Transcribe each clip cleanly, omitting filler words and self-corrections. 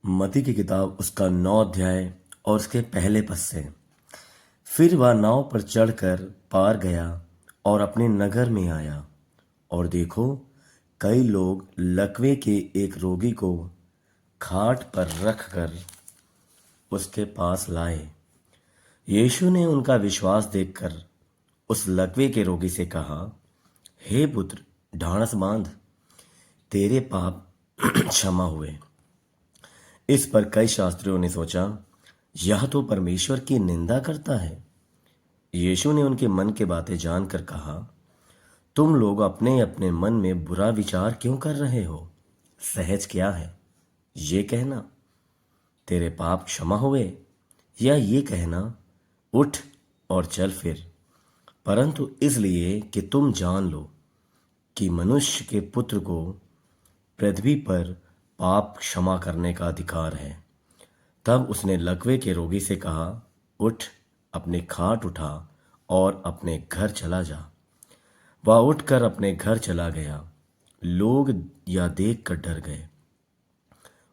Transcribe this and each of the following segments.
मती की किताब उसका 9 अध्याय और उसके पहले पद से। फिर वह नाव पर चढ़कर पार गया और अपने नगर में आया, और देखो, कई लोग लकवे के एक रोगी को खाट पर रखकर उसके पास लाए। यीशु ने उनका विश्वास देखकर उस लकवे के रोगी से कहा, हे पुत्र, ढाढ़स बांध, तेरे पाप क्षमा हुए। इस पर कई शास्त्रियों ने सोचा, यह तो परमेश्वर की निंदा करता है। यीशु ने उनके मन के बातें जानकर कहा, तुम लोग अपने अपने मन में बुरा विचार क्यों कर रहे हो? सहज क्या है, ये कहना, तेरे पाप क्षमा हुए, या ये कहना, उठ और चल फिर? परंतु इसलिए कि तुम जान लो कि मनुष्य के पुत्र को पृथ्वी पर पाप क्षमा करने का अधिकार है। तब उसने लकवे के रोगी से कहा, उठ, अपनी खाट उठा और अपने घर चला जा। वह उठकर अपने घर चला गया। लोग यह देखकर डर गए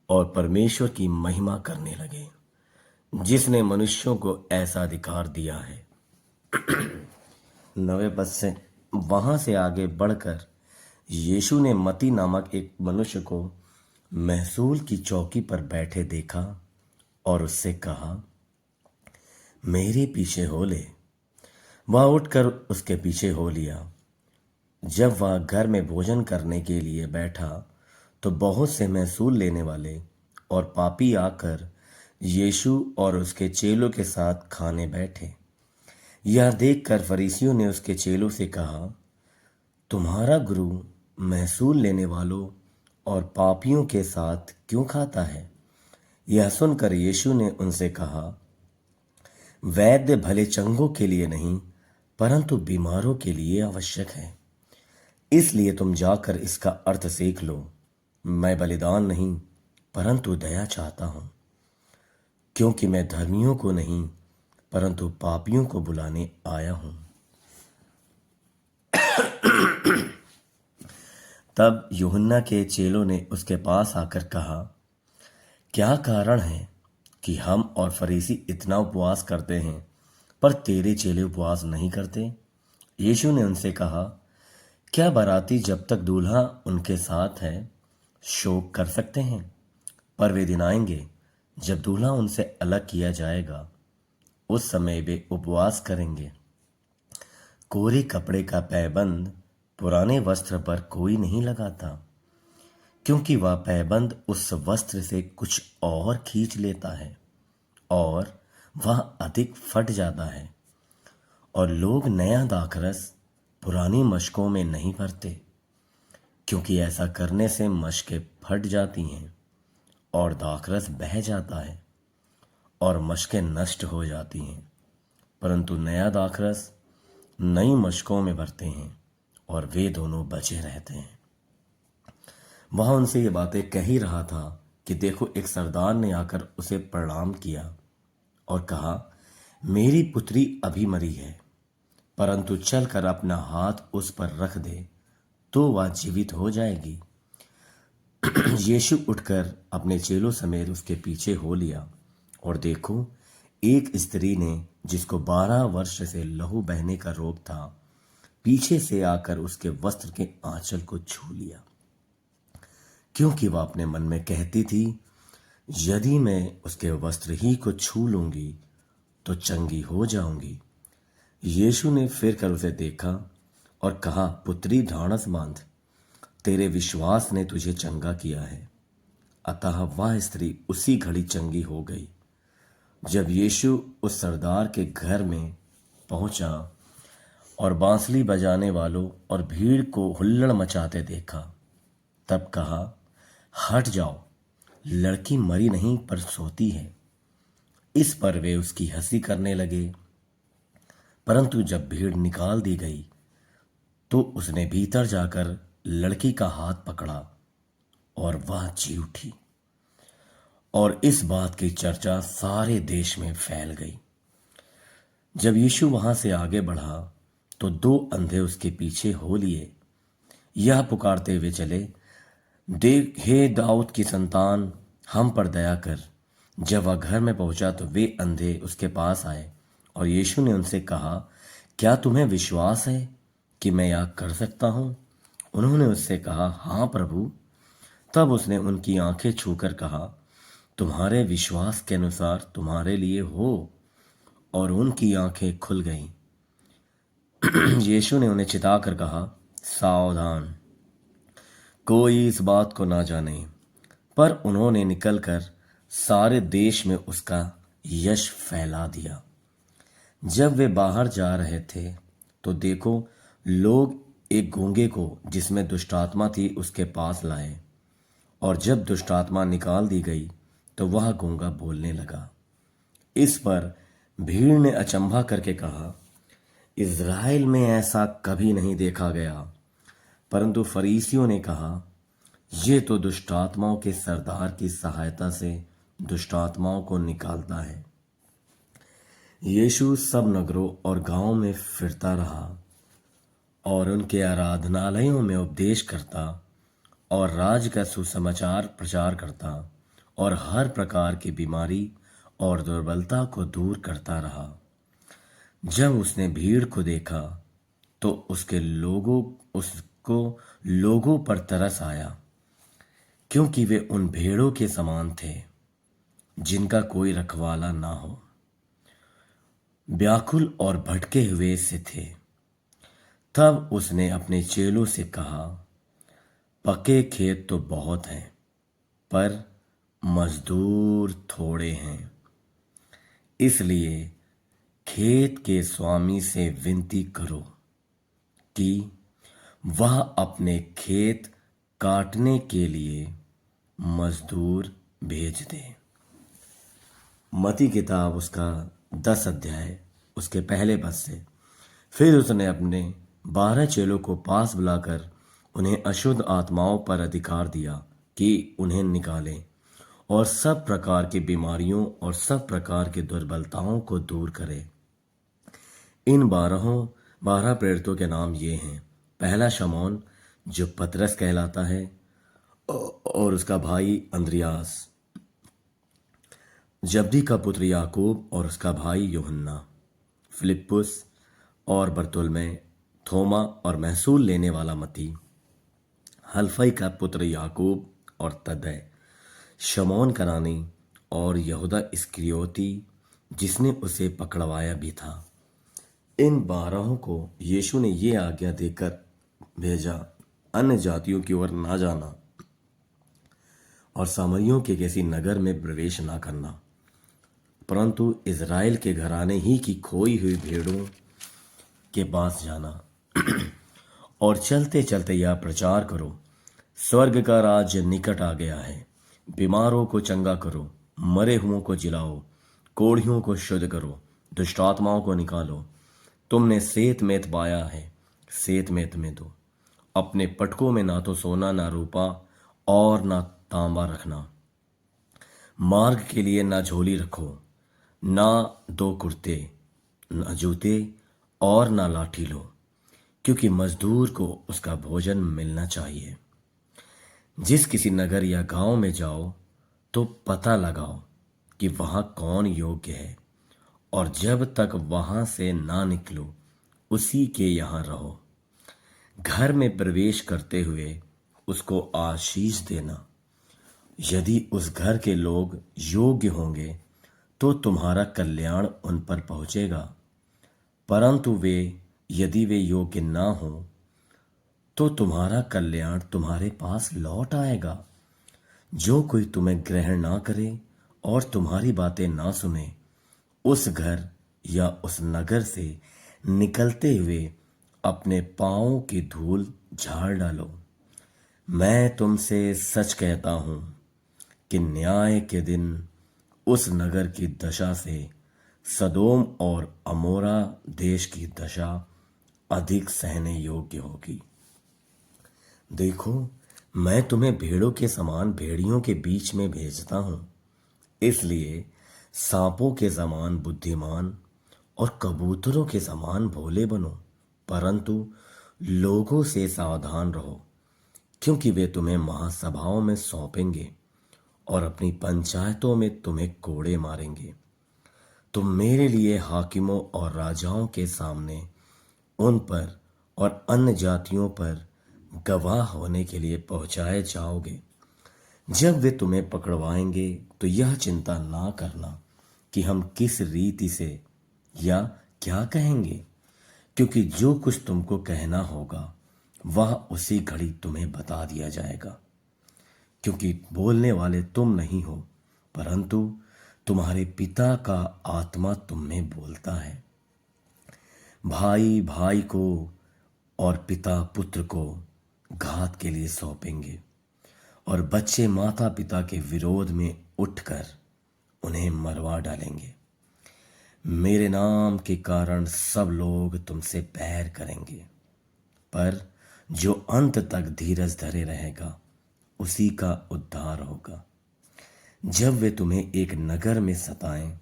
और परमेश्वर की महिमा करने लगे, जिसने मनुष्यों को ऐसा अधिकार दिया है। 9वें पद से। वहां से आगे बढ़कर यीशु ने मती नामक एक मनुष्य को महसूल की चौकी पर बैठे देखा और उससे कहा, मेरे पीछे हो ले। वह उठकर उसके पीछे हो लिया। जब वह घर में भोजन करने के लिए बैठा तो बहुत से महसूल लेने वाले और पापी आकर यीशु और उसके चेलों के साथ खाने बैठे। यह देखकर फरीसियों ने उसके चेलों से कहा, तुम्हारा गुरु महसूल लेने वालों और पापियों के साथ क्यों खाता है? यह सुनकर यीशु ने उनसे कहा, वैद्य भले चंगों के लिए नहीं, परंतु बीमारों के लिए आवश्यक है। इसलिए तुम जाकर इसका अर्थ सीख लो। मैं बलिदान नहीं, परंतु दया चाहता हूं, क्योंकि मैं धर्मियों को नहीं, परंतु पापियों को बुलाने आया हूं। तब यूहन्ना के चेलों ने उसके पास आकर कहा, क्या कारण है कि हम और फरीसी इतना उपवास करते हैं, पर तेरे चेले उपवास नहीं करते? यीशु ने उनसे कहा, क्या बाराती जब तक दूल्हा उनके साथ है शोक कर सकते हैं? पर वे दिन आएंगे जब दूल्हा उनसे अलग किया जाएगा, उस समय वे उपवास करेंगे। कोरे कपड़े का पैबंद पुराने वस्त्र पर कोई नहीं लगाता, क्योंकि वह पैबंद उस वस्त्र से कुछ और खींच लेता है और वह अधिक फट जाता है। और लोग नया दाखरस पुरानी मशकों में नहीं भरते, क्योंकि ऐसा करने से मशकें फट जाती हैं और दाखरस बह जाता है और मशकें नष्ट हो जाती हैं। परंतु नया दाखरस नई मशकों में भरते हैं और वे दोनों बचे रहते हैं। वह उनसे ये बातें कह ही रहा था कि देखो, एक सरदार ने आकर उसे प्रणाम किया और कहा, मेरी पुत्री अभी मरी है, परंतु चलकर अपना हाथ उस पर रख दे तो वह जीवित हो जाएगी। यीशु उठकर अपने चेलों समेत उसके पीछे हो लिया, और देखो, एक स्त्री ने, जिसको 12 वर्ष से लहू बहने का रोग था, पीछे से आकर उसके वस्त्र के आंचल को छू लिया, क्योंकि वह अपने मन में कहती थी, यदि मैं उसके वस्त्र ही को छू लूंगी तो चंगी हो जाऊंगी। यीशु ने फिर कर उसे देखा और कहा, पुत्री, ढाढ़स बांध, तेरे विश्वास ने तुझे चंगा किया है। अतः वह स्त्री उसी घड़ी चंगी हो गई। जब यीशु उस सरदार के घर में पहुंचा और बांसुरी बजाने वालों और भीड़ को हुल्लड़ मचाते देखा, तब कहा, हट जाओ, लड़की मरी नहीं पर सोती है। इस पर वे उसकी हंसी करने लगे। परंतु जब भीड़ निकाल दी गई तो उसने भीतर जाकर लड़की का हाथ पकड़ा और वह जी उठी। और इस बात की चर्चा सारे देश में फैल गई। जब यीशु वहां से आगे बढ़ा तो 2 अंधे उसके पीछे हो लिए। यह पुकारते हुए चले, देख, हे दाऊद की संतान, हम पर दया कर। जब वह घर में पहुंचा तो वे अंधे उसके पास आए और यीशु ने उनसे कहा, क्या तुम्हें विश्वास है कि मैं यह कर सकता हूँ? उन्होंने उससे कहा, हाँ प्रभु। तब उसने उनकी आंखें छूकर कहा, तुम्हारे विश्वास के अनुसार तुम्हारे लिए हो। और उनकी आंखें खुल गईं। यीशु ने उन्हें चिताकर कहा, सावधान, कोई इस बात को ना जाने। पर उन्होंने निकलकर सारे देश में उसका यश फैला दिया। जब वे बाहर जा रहे थे तो देखो, लोग एक गूंगे को जिसमें दुष्टात्मा थी उसके पास लाए, और जब दुष्टात्मा निकाल दी गई तो वह गूंगा बोलने लगा। इस पर भीड़ ने अचंभा करके कहा, इज़राइल में ऐसा कभी नहीं देखा गया। परंतु फरीसियों ने कहा, ये तो दुष्टात्माओं के सरदार की सहायता से दुष्टात्माओं को निकालता है। यीशु सब नगरों और गांवों में फिरता रहा और उनके आराधनालयों में उपदेश करता और राज्य का सुसमाचार प्रचार करता और हर प्रकार की बीमारी और दुर्बलता को दूर करता रहा। जब उसने भीड़ को देखा तो उसको लोगों पर तरस आया, क्योंकि वे उन भेड़ों के समान थे जिनका कोई रखवाला ना हो, व्याकुल और भटके हुए से थे। तब उसने अपने चेलों से कहा, पके खेत तो बहुत हैं, पर मजदूर थोड़े हैं। इसलिए खेत के स्वामी से विनती करो कि वह अपने खेत काटने के लिए मजदूर भेज दे। मती किताब उसका 10 अध्याय उसके पहले पद से। फिर उसने अपने 12 चेलों को पास बुलाकर उन्हें अशुद्ध आत्माओं पर अधिकार दिया कि उन्हें निकालें और सब प्रकार की बीमारियों और सब प्रकार की दुर्बलताओं को दूर करें। इन 12 प्रेरितों के नाम ये हैं। पहला शमौन, जो पतरस कहलाता है, और उसका भाई अंद्रियास, जब्दी का पुत्र याकूब और उसका भाई यूहन्ना, फिलिप्पुस और बरतुल्मै, थोमा और महसूल लेने वाला मती, हल्फई का पुत्र याकूब और तदै, शमौन कनानी और यहूदा इस्करियोती जिसने उसे पकड़वाया भी था। इन 12 को यीशु ने ये आज्ञा देकर भेजा, अन्य जातियों की ओर ना जाना और सामरियों के किसी नगर में प्रवेश ना करना, परंतु इज़राइल के घराने ही की खोई हुई भेड़ों के पास जाना। और चलते चलते यह प्रचार करो, स्वर्ग का राज्य निकट आ गया है। बीमारों को चंगा करो, मरे हुओं को जिलाओ, कोढ़ियों को शुद्ध करो, दुष्ट आत्माओं को निकालो। तुमने सेत मेत पाया है, सेत मेत में दो। अपने पटकों में ना तो सोना ना रूपा और ना तांबा रखना। मार्ग के लिए ना झोली रखो, ना 2 कुर्ते, ना जूते और ना लाठी लो, क्योंकि मजदूर को उसका भोजन मिलना चाहिए। जिस किसी नगर या गांव में जाओ तो पता लगाओ कि वहां कौन योग्य है, और जब तक वहां से ना निकलो उसी के यहां रहो। घर में प्रवेश करते हुए उसको आशीष देना। यदि उस घर के लोग योग्य होंगे तो तुम्हारा कल्याण उन पर पहुंचेगा, परंतु यदि वे योग्य ना हो तो तुम्हारा कल्याण तुम्हारे पास लौट आएगा। जो कोई तुम्हें ग्रहण ना करे और तुम्हारी बातें ना सुने, उस घर या उस नगर से निकलते हुए अपने पांवों की धूल झाड़ डालो। मैं तुमसे सच कहता हूं कि न्याय के दिन उस नगर की दशा से सदोम और अमोरा देश की दशा अधिक सहने योग्य होगी। देखो, मैं तुम्हें भेड़ों के समान भेड़ियों के बीच में भेजता हूं। इसलिए सांपों के समान बुद्धिमान और कबूतरों के समान भोले बनो, परंतु लोगों से सावधान रहो, क्योंकि वे तुम्हें महासभाओं में सौंपेंगे और अपनी पंचायतों में तुम्हें कोड़े मारेंगे। तुम मेरे लिए हाकिमों और राजाओं के सामने उन पर और अन्य जातियों पर गवाह होने के लिए पहुंचाए जाओगे। जब वे तुम्हें पकड़वाएंगे तो यह चिंता ना करना कि हम किस रीति से या क्या कहेंगे, क्योंकि जो कुछ तुमको कहना होगा वह उसी घड़ी तुम्हें बता दिया जाएगा। क्योंकि बोलने वाले तुम नहीं हो, परंतु तुम्हारे पिता का आत्मा तुम में बोलता है। भाई भाई को और पिता पुत्र को घात के लिए सौंपेंगे, और बच्चे माता पिता के विरोध में उठकर उन्हें मरवा डालेंगे। मेरे नाम के कारण सब लोग तुमसे बैर करेंगे, पर जो अंत तक धीरज धरे रहेगा उसी का उद्धार होगा। जब वे तुम्हें एक नगर में सताएं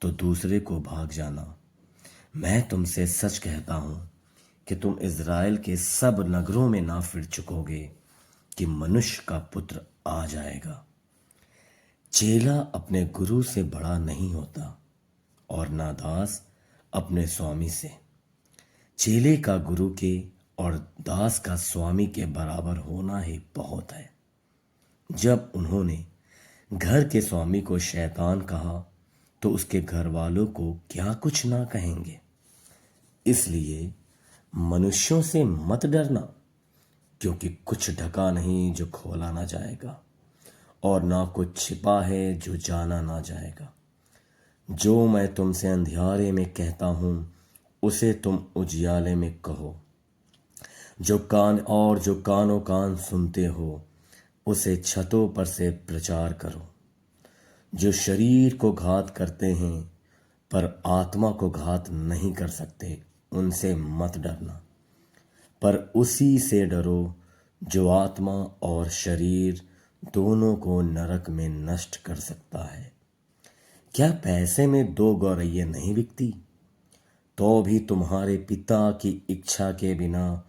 तो दूसरे को भाग जाना। मैं तुमसे सच कहता हूं कि तुम इज़राइल के सब नगरों में ना फिर चुकोगे कि मनुष्य का पुत्र आ जाएगा। चेला अपने गुरु से बड़ा नहीं होता और ना दास अपने स्वामी से। चेले का गुरु के और दास का स्वामी के बराबर होना ही बहुत है। जब उन्होंने घर के स्वामी को शैतान कहा तो उसके घर वालों को क्या कुछ ना कहेंगे। इसलिए मनुष्यों से मत डरना, क्योंकि कुछ ढका नहीं जो खोला ना जाएगा, और ना कुछ छिपा है जो जाना ना जाएगा। जो मैं तुमसे अंधियारे में कहता हूं उसे तुम उजियाले में कहो। जो कानों कान सुनते हो उसे छतों पर से प्रचार करो। जो शरीर को घात करते हैं पर आत्मा को घात नहीं कर सकते, उनसे मत डरना, पर उसी से डरो जो आत्मा और शरीर दोनों को नरक में नष्ट कर सकता है। क्या पैसे में 2 गौरैया नहीं बिकती? तो भी तुम्हारे पिता की इच्छा के बिना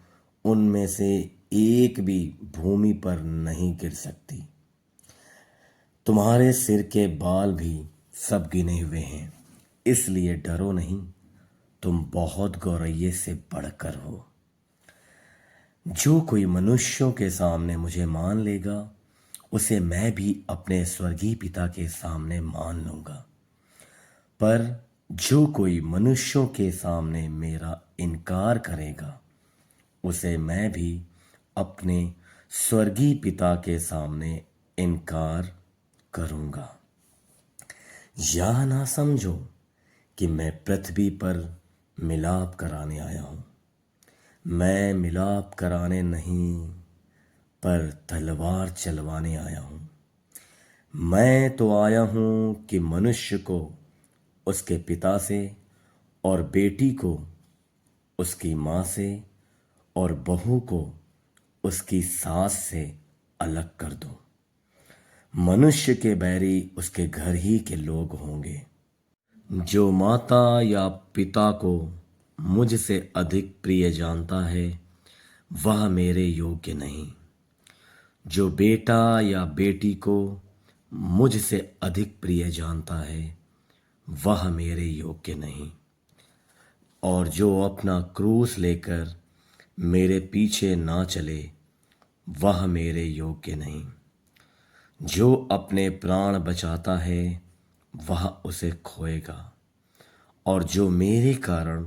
उनमें से एक भी भूमि पर नहीं गिर सकती। तुम्हारे सिर के बाल भी सब गिने हुए हैं, इसलिए डरो नहीं, तुम बहुत गौरैये से बढ़कर हो। जो कोई मनुष्यों के सामने मुझे मान लेगा उसे मैं भी अपने स्वर्गीय पिता के सामने मान लूंगा। पर जो कोई मनुष्यों के सामने मेरा इनकार करेगा उसे मैं भी अपने स्वर्गीय पिता के सामने इनकार करूंगा। या ना समझो कि मैं पृथ्वी पर मिलाप कराने आया हूं। मैं मिलाप कराने नहीं, पर तलवार चलवाने आया हूं। मैं तो आया हूं कि मनुष्य को उसके पिता से और बेटी को उसकी माँ से और बहू को उसकी सास से अलग कर दूं। मनुष्य के बैरी उसके घर ही के लोग होंगे। जो माता या पिता को मुझसे अधिक प्रिय जानता है वह मेरे योग्य नहीं। जो बेटा या बेटी को मुझसे अधिक प्रिय जानता है वह मेरे योग्य नहीं। और जो अपना क्रूस लेकर मेरे पीछे ना चले वह मेरे योग्य नहीं। जो अपने प्राण बचाता है वह उसे खोएगा, और जो मेरे कारण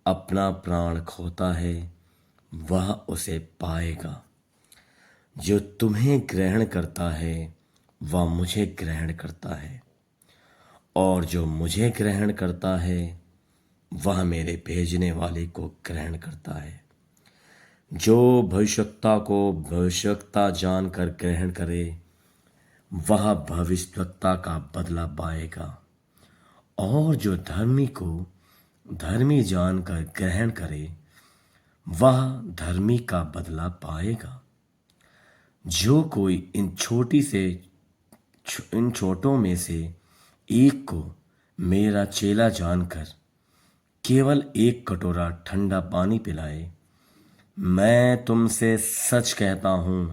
अपना प्राण खोता है वह उसे पाएगा। जो तुम्हें ग्रहण करता है वह मुझे ग्रहण करता है, और जो मुझे ग्रहण करता है वह मेरे भेजने वाले को ग्रहण करता है। जो भविष्यवक्ता को भविष्यवक्ता जानकर ग्रहण करे वह भविष्यवक्ता का बदला पाएगा, और जो धर्मी को धर्मी जानकर ग्रहण करे वह धर्मी का बदला पाएगा। जो कोई इन छोटों में से एक को मेरा चेला जानकर केवल 1 कटोरा ठंडा पानी पिलाए, मैं तुमसे सच कहता हूं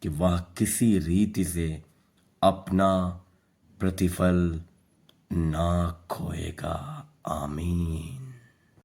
कि वह किसी रीति से अपना प्रतिफल ना खोएगा। आमीन।